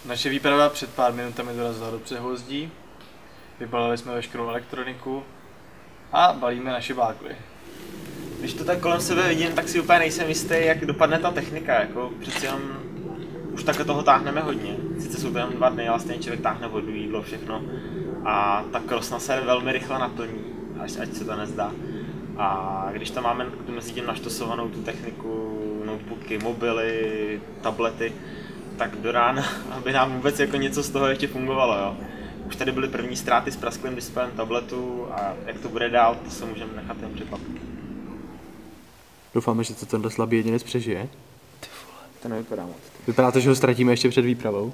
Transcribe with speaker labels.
Speaker 1: Naše výprava před pár minutami dorazila do Přehozdí, vybalili jsme veškerou elektroniku a balíme naše bágly.
Speaker 2: Když to tak kolem sebe vidím, tak si úplně nejsem jistý, jak dopadne ta technika, jako přeci jenom už takhle toho táhneme hodně. Sice jsou to jenom 2 dny, ale stejně člověk táhne vodu, jídlo, všechno. A ta krosna se velmi rychle naplní, ať se to nezdá. A když tam máme mezi tím naštosovanou tu techniku, notebooky, mobily, tablety, tak do rána, aby nám vůbec jako něco z toho ještě fungovalo, jo. Už tady byly první ztráty s prasklým displejem tabletu a jak to bude dál, to se můžeme nechat jen překvapit.
Speaker 3: Doufáme, že to tenhle slabý jedinec přežije.
Speaker 2: To nevypadá moc.
Speaker 3: Vypadá to, že ho ztratíme ještě před výpravou.